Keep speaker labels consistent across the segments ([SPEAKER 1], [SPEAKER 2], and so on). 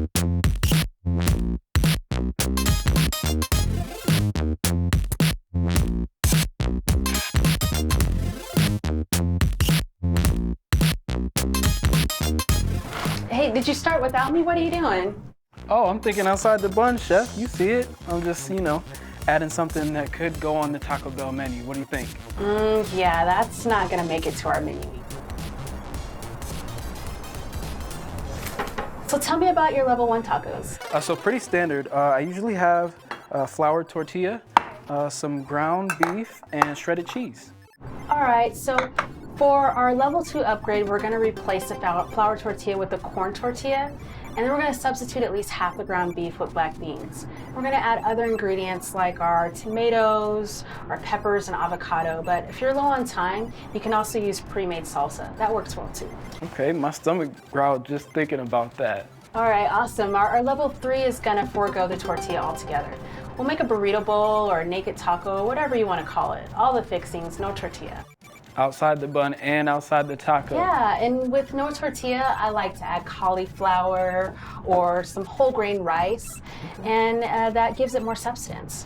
[SPEAKER 1] Hey, did you start without me? What are you doing?
[SPEAKER 2] Oh, I'm thinking outside the bun, chef. You see it. I'm just, adding something that could go on the Taco Bell menu. What do you think?
[SPEAKER 1] Yeah, that's not gonna make it to our menu. So tell me about your level 1 tacos.
[SPEAKER 2] So pretty standard. I usually have flour tortilla, some ground beef, and shredded cheese.
[SPEAKER 1] All right, so for our level 2 upgrade, we're gonna replace the flour tortilla with the corn tortilla, and then we're gonna substitute at least half the ground beef with black beans. We're gonna add other ingredients like our tomatoes, our peppers, and avocado, but if you're low on time, you can also use pre-made salsa. That works well too.
[SPEAKER 2] Okay, my stomach growled just thinking about that.
[SPEAKER 1] All right, awesome. Our level 3 is gonna forego the tortilla altogether. We'll make a burrito bowl or a naked taco, whatever you wanna call it. All the fixings, no tortilla.
[SPEAKER 2] Outside the bun and outside the taco.
[SPEAKER 1] Yeah, and with no tortilla, I like to add cauliflower or some whole grain rice, and that gives it more substance.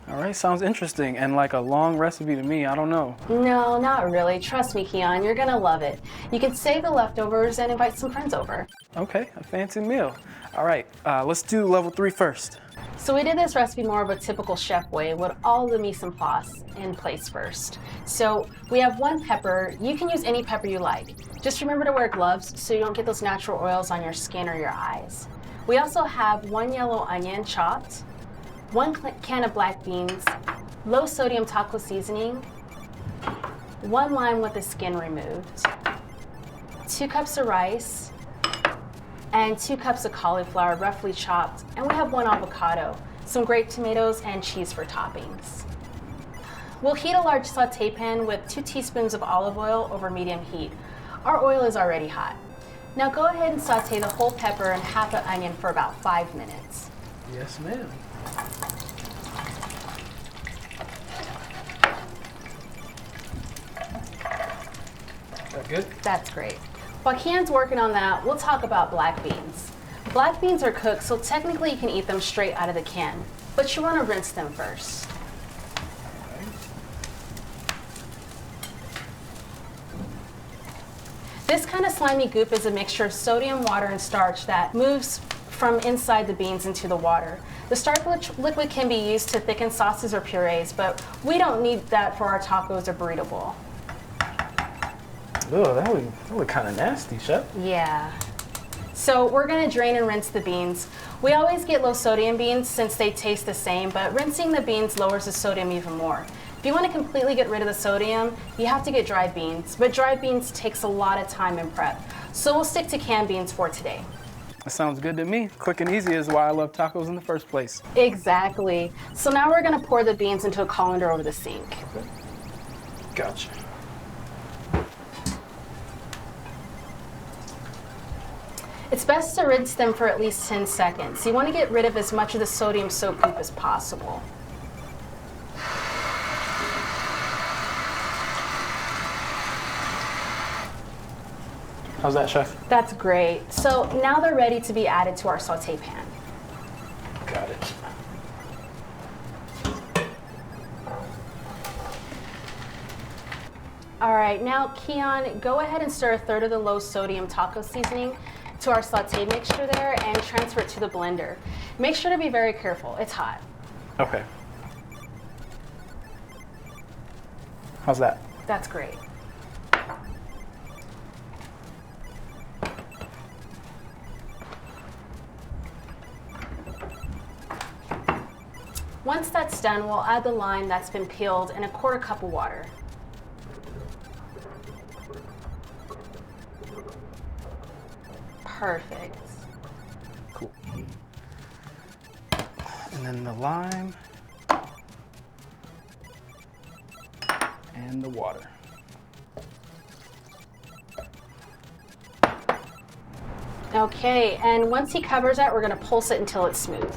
[SPEAKER 2] All right, sounds interesting and like a long recipe to me. I don't know.
[SPEAKER 1] No, not really. Trust me, Keon, you're gonna love it. You can save the leftovers and invite some friends over.
[SPEAKER 2] Okay, a fancy meal. All right, let's do level 3 first.
[SPEAKER 1] So we did this recipe more of a typical chef way with all the mise en place in place first. So we have 1 pepper. You can use any pepper you like. Just remember to wear gloves so you don't get those natural oils on your skin or your eyes. We also have 1 yellow onion chopped, 1 can of black beans, low sodium taco seasoning, 1 lime with the skin removed, 2 cups of rice, and 2 cups of cauliflower roughly chopped, and we have 1 avocado, some grape tomatoes, and cheese for toppings. We'll heat a large saute pan with 2 teaspoons of olive oil over medium heat. Our oil is already hot. Now go ahead and saute the whole pepper and half an onion for about 5 minutes.
[SPEAKER 2] Yes, ma'am. Is that good?
[SPEAKER 1] That's great. While Keon's working on that, we'll talk about black beans. Black beans are cooked, so technically you can eat them straight out of the can, but you want to rinse them first. This kind of slimy goop is a mixture of sodium, water, and starch that moves from inside the beans into the water. The starch liquid can be used to thicken sauces or purees, but we don't need that for our tacos or burrito bowl.
[SPEAKER 2] Oh, that would kind of nasty, chef.
[SPEAKER 1] Yeah. So we're gonna drain and rinse the beans. We always get low sodium beans since they taste the same, but rinsing the beans lowers the sodium even more. If you want to completely get rid of the sodium, you have to get dried beans, but dried beans takes a lot of time and prep. So we'll stick to canned beans for today.
[SPEAKER 2] That sounds good to me. Quick and easy is why I love tacos in the first place.
[SPEAKER 1] Exactly. So now we're gonna pour the beans into a colander over the sink.
[SPEAKER 2] Gotcha.
[SPEAKER 1] It's best to rinse them for at least 10 seconds. You want to get rid of as much of the sodium soap goop as possible.
[SPEAKER 2] How's that, chef?
[SPEAKER 1] That's great. So now they're ready to be added to our saute pan.
[SPEAKER 2] Got it.
[SPEAKER 1] All right, now Keon, go ahead and stir 1/3 of the low sodium taco seasoning to our saute mixture there and transfer it to the blender. Make sure to be very careful, it's hot.
[SPEAKER 2] Okay. How's that?
[SPEAKER 1] That's great. Once that's done, we'll add the lime that's been peeled and a 1/4 cup of water. Perfect.
[SPEAKER 2] Cool. And then the lime and the water.
[SPEAKER 1] Okay, and once he covers that, we're gonna pulse it until it's smooth.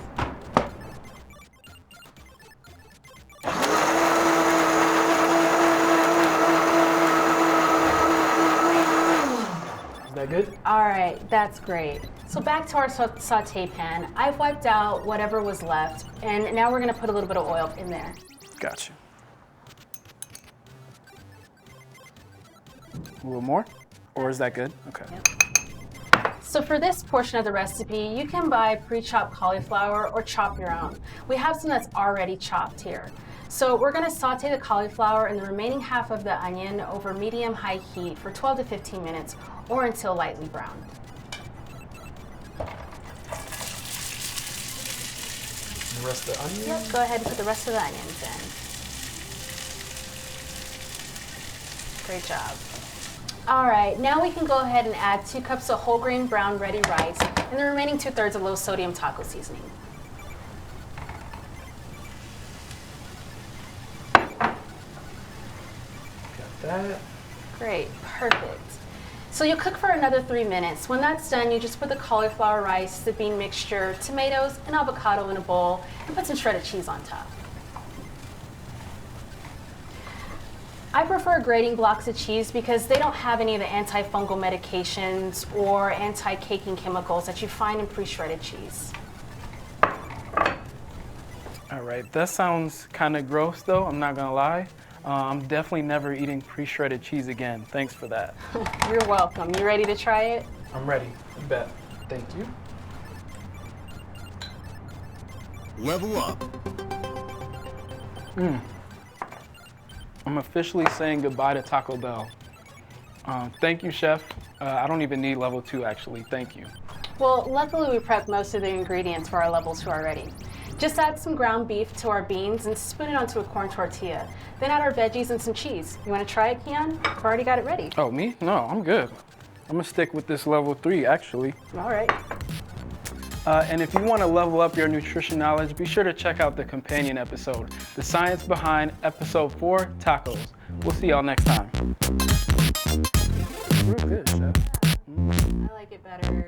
[SPEAKER 2] Is that good?
[SPEAKER 1] All right, that's great. So back to our saute pan. I've wiped out whatever was left, and now we're gonna put a little bit of oil in there.
[SPEAKER 2] Gotcha. A little more? Or is that good? Okay.
[SPEAKER 1] Yep. So for this portion of the recipe, you can buy pre-chopped cauliflower or chop your own. We have some that's already chopped here. So we're gonna saute the cauliflower and the remaining half of the onion over medium-high heat for 12 to 15 minutes or until lightly brown.
[SPEAKER 2] The rest of the onion?
[SPEAKER 1] Yep, go ahead and put the rest of the onions in. Great job. All right, now we can go ahead and add 2 cups of whole grain brown ready rice and the remaining 2/3 of low sodium taco seasoning.
[SPEAKER 2] Got that.
[SPEAKER 1] Great, perfect. So you'll cook for another 3 minutes. When that's done, you just put the cauliflower rice, the bean mixture, tomatoes, and avocado in a bowl and put some shredded cheese on top. I prefer grating blocks of cheese because they don't have any of the antifungal medications or anti-caking chemicals that you find in pre-shredded cheese.
[SPEAKER 2] All right, that sounds kind of gross though, I'm not gonna lie. I'm definitely never eating pre-shredded cheese again. Thanks for that.
[SPEAKER 1] You're welcome. You ready to try it?
[SPEAKER 2] I'm ready, you bet. Thank you.
[SPEAKER 3] Level up.
[SPEAKER 2] I'm officially saying goodbye to Taco Bell. Thank you, Chef. I don't even need level 2 actually, thank you.
[SPEAKER 1] Well, luckily we prepped most of the ingredients for our level 2 already. Just add some ground beef to our beans and spoon it onto a corn tortilla. Then add our veggies and some cheese. You want to try it, Keon? I've already got it ready.
[SPEAKER 2] Oh, me? No, I'm good. I'm gonna stick with this level 3 actually.
[SPEAKER 1] All right.
[SPEAKER 2] And if you want to level up your nutrition knowledge, be sure to check out the companion episode, The Science Behind Episode 4, Tacos. We'll see y'all next time. Real good, Chef.
[SPEAKER 1] I like it better.